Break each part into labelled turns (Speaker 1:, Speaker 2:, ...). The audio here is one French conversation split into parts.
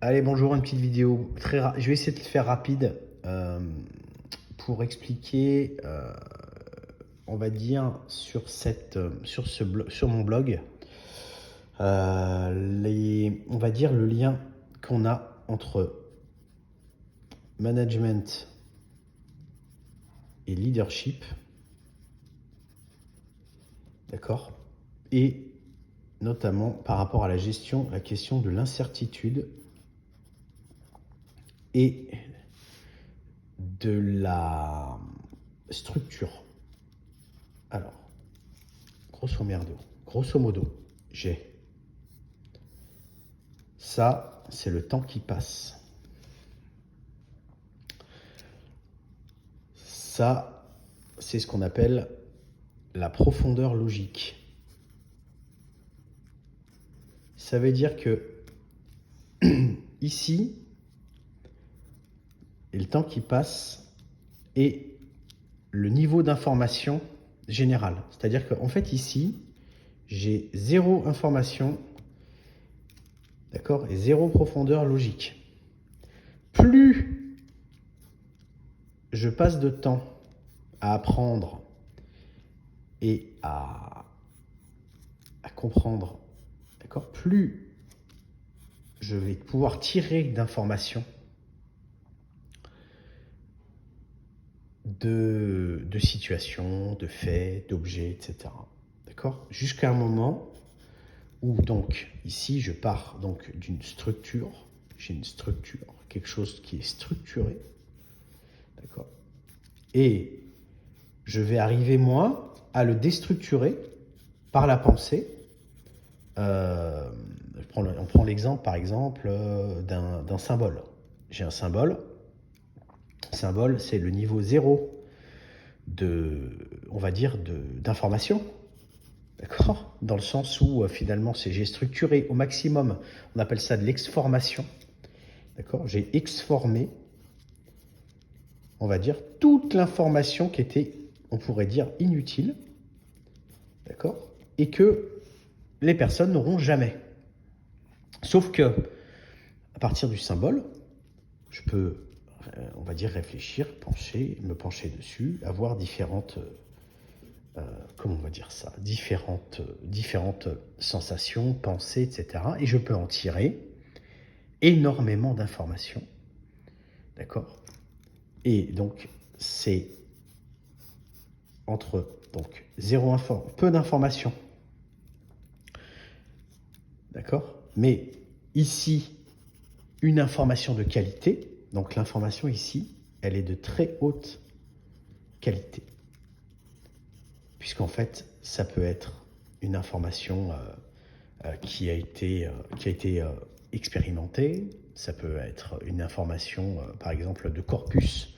Speaker 1: Allez, bonjour, une petite vidéo. Je vais essayer de le faire rapide pour expliquer, on va dire, sur mon blog, on va dire le lien qu'on a entre management et leadership, d'accord? Et notamment par rapport à la question de l'incertitude et de la structure. Alors, grosso modo, ça, c'est le temps qui passe. Ça, c'est ce qu'on appelle la profondeur logique. Ça veut dire que ici, et le temps qui passe et le niveau d'information générale. C'est-à-dire qu'en fait, ici, j'ai zéro information, d'accord, et zéro profondeur logique. Plus je passe de temps à apprendre et à comprendre, d'accord, plus je vais pouvoir tirer d'informations de situations, de faits, d'objets, etc. D'accord? Jusqu'à un moment où, donc, ici, je pars donc d'une structure, j'ai une structure, quelque chose qui est structuré, d'accord? Et je vais arriver, moi, à le déstructurer par la pensée. On prend l'exemple, par exemple, d'un symbole. J'ai un symbole. Symbole, c'est le niveau 0 on va dire, d'information. D'accord? Dans le sens où, finalement, j'ai structuré au maximum, on appelle ça de l'exformation. D'accord? J'ai exformé, on va dire, toute l'information qui était, on pourrait dire, inutile. D'accord? Et que les personnes n'auront jamais. Sauf que, à partir du symbole, je peux, on va dire, réfléchir, me pencher dessus, avoir différentes, comment on va dire ça, différentes sensations, pensées, etc. Et je peux en tirer énormément d'informations, d'accord? Et donc, c'est entre donc peu d'informations, d'accord? Mais ici, une information de qualité. Donc l'information ici, elle est de très haute qualité. Puisqu'en fait, ça peut être une information qui a été expérimentée, ça peut être une information, par exemple, de corpus,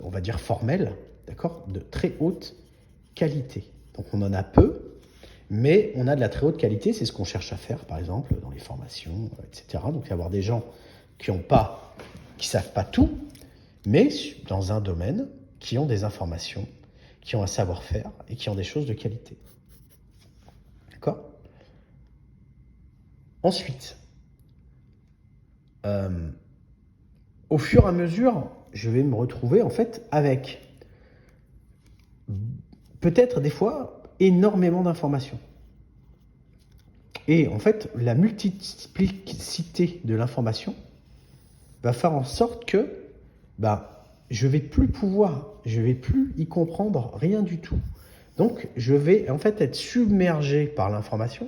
Speaker 1: on va dire formel, d'accord, de très haute qualité. Donc on en a peu, mais on a de la très haute qualité, c'est ce qu'on cherche à faire, par exemple, dans les formations, etc. Donc il y avoir des gens qui savent pas tout, mais dans un domaine, qui ont des informations, qui ont un savoir-faire et qui ont des choses de qualité. D'accord? Ensuite, au fur et à mesure, je vais me retrouver en fait avec peut-être des fois énormément d'informations. Et en fait, la multiplicité de l'information va faire en sorte que je vais plus y comprendre rien du tout. Donc, je vais en fait être submergé par l'information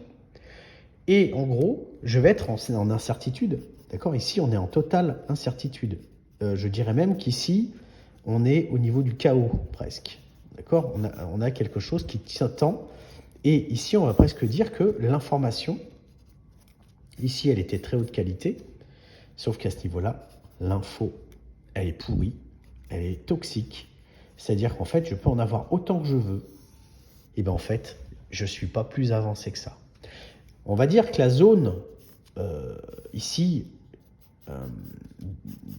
Speaker 1: et en gros, je vais être en incertitude. D'accord? Ici, on est en totale incertitude. Je dirais même qu'ici, on est au niveau du chaos, presque. D'accord? On a quelque chose qui s'attend. Et ici, on va presque dire que l'information, ici, elle était très haute qualité, sauf qu'à ce niveau-là, l'info, elle est pourrie, elle est toxique. C'est-à-dire qu'en fait, je peux en avoir autant que je veux. Et bien en fait, je ne suis pas plus avancé que ça. On va dire que la zone, ici,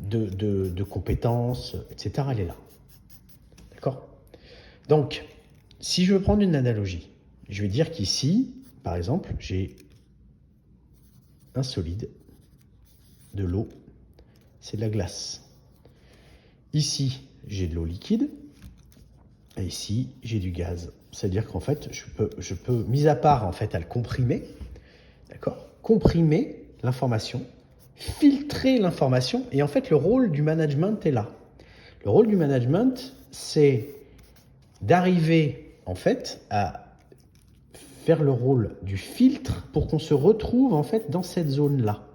Speaker 1: de compétences, etc., elle est là. D'accord? Donc, si je veux prendre une analogie, je vais dire qu'ici, par exemple, j'ai un solide, de l'eau, c'est de la glace. Ici, j'ai de l'eau liquide, et ici, j'ai du gaz. C'est-à-dire qu'en fait, je peux, mis à part en fait à le comprimer, d'accord, comprimer l'information, filtrer l'information, et en fait, le rôle du management est là. Le rôle du management, c'est d'arriver en fait à faire le rôle du filtre pour qu'on se retrouve en fait dans cette zone-là.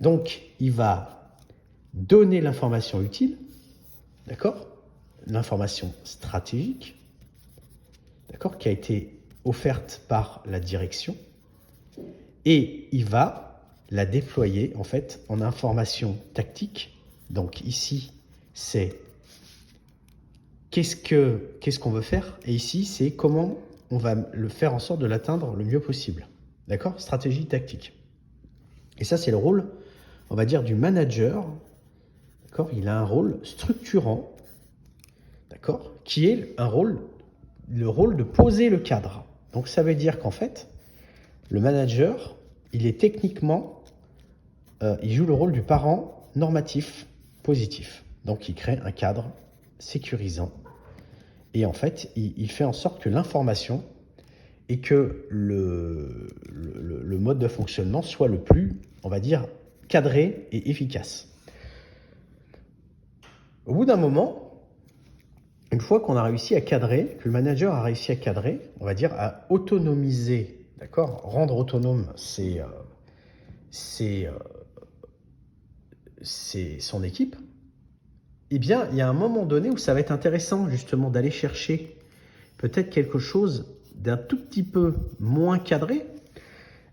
Speaker 1: Donc, il va donner l'information utile, d'accord, l'information stratégique, d'accord, qui a été offerte par la direction, et il va la déployer en fait en information tactique. Donc ici, c'est qu'est-ce qu'on veut faire, et ici, c'est comment on va le faire en sorte de l'atteindre le mieux possible. D'accord? Stratégie tactique. Et ça, c'est le rôle, on va dire, du manager. D'accord? Il a un rôle structurant, d'accord? Qui est le rôle de poser le cadre. Donc ça veut dire qu'en fait, le manager, il est techniquement, il joue le rôle du parent normatif positif. Donc il crée un cadre sécurisant. Et en fait, il fait en sorte que l'information et que le mode de fonctionnement soit le plus, on va dire, cadré et efficace. Au bout d'un moment, une fois qu'on a réussi à cadrer, que le manager a réussi à cadrer, on va dire à autonomiser, d'accord, rendre autonome c'est son équipe, eh bien, il y a un moment donné où ça va être intéressant justement d'aller chercher peut-être quelque chose d'un tout petit peu moins cadré,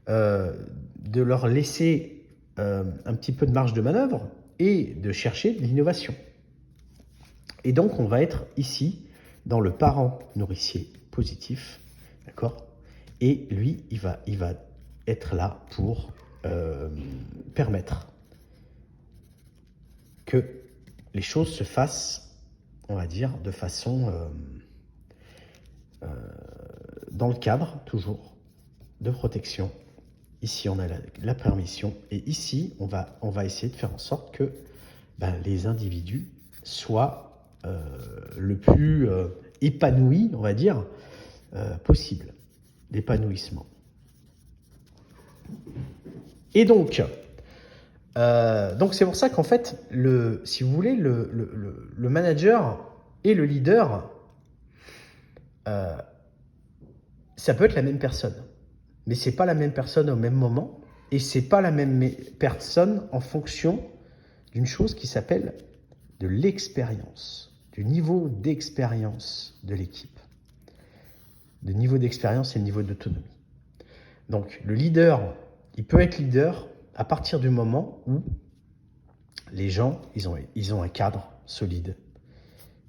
Speaker 1: de leur laisser un petit peu de marge de manœuvre et de chercher de l'innovation. Et donc, on va être ici dans le parent nourricier positif, d'accord? Et lui, il va être là pour permettre que les choses se fassent, on va dire, de façon dans le cadre, toujours, de protection. Ici, on a la permission. Et ici, on va essayer de faire en sorte que les individus soient le plus épanouis, on va dire, possible. L'épanouissement. Et donc c'est pour ça qu'en fait, si vous voulez, le manager et le leader, ça peut être la même personne, mais c'est pas la même personne au même moment, et c'est pas la même personne en fonction d'une chose qui s'appelle de l'expérience, du niveau d'expérience de l'équipe, le niveau d'expérience et le niveau d'autonomie. Donc le leader, il peut être leader à partir du moment où les gens, ils ont un cadre solide,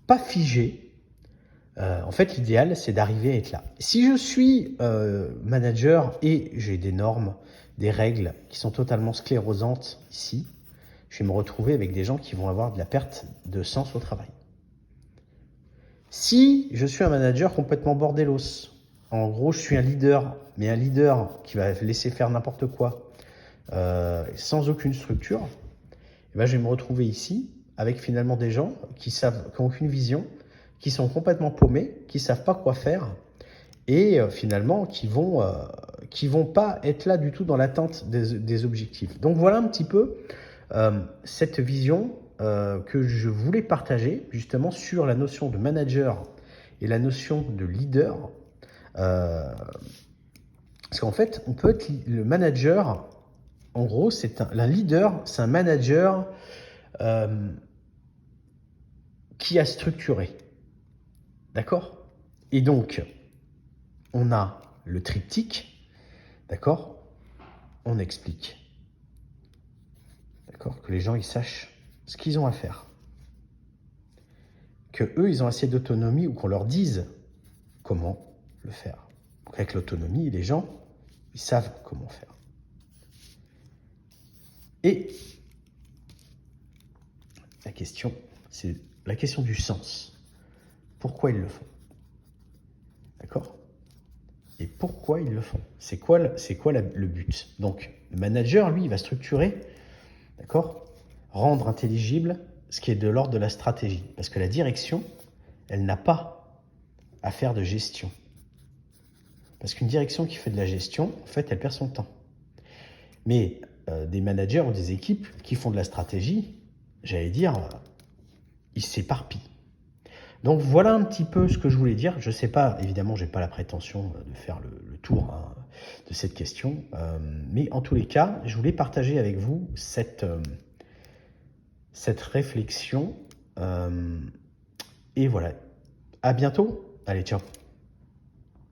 Speaker 1: pas figé. En fait, l'idéal, c'est d'arriver à être là. Si je suis manager et j'ai des normes, des règles qui sont totalement sclérosantes ici, je vais me retrouver avec des gens qui vont avoir de la perte de sens au travail. Si je suis un manager complètement bordelos, en gros, je suis un leader, mais un leader qui va laisser faire n'importe quoi, sans aucune structure, et ben, je vais me retrouver ici avec finalement des gens qui n'ont aucune vision, qui sont complètement paumés, qui ne savent pas quoi faire, et finalement qui vont pas être là du tout dans l'atteinte des objectifs. Donc voilà un petit peu cette vision que je voulais partager justement sur la notion de manager et la notion de leader. Parce qu'en fait, on peut être le manager, en gros, un leader, c'est un manager qui a structuré. D'accord? Et donc, on a le triptyque, d'accord? On explique. D'accord? Que les gens, ils sachent ce qu'ils ont à faire. Que eux, ils ont assez d'autonomie ou qu'on leur dise comment le faire. Donc, avec l'autonomie, les gens, ils savent comment faire. Et la question, c'est la question du sens. Pourquoi ils le font? D'accord? Et pourquoi ils le font? C'est quoi le but? Donc, Le manager, lui, il va structurer, d'accord, rendre intelligible ce qui est de l'ordre de la stratégie. Parce que la direction, elle n'a pas à faire de gestion. Parce qu'une direction qui fait de la gestion, en fait, elle perd son temps. Mais des managers ou des équipes qui font de la stratégie, j'allais dire, ils s'éparpillent. Donc voilà un petit peu ce que je voulais dire. Je ne sais pas, évidemment, je n'ai pas la prétention de faire le tour de cette question. Mais en tous les cas, je voulais partager avec vous cette réflexion. Et voilà. À bientôt. Allez, ciao.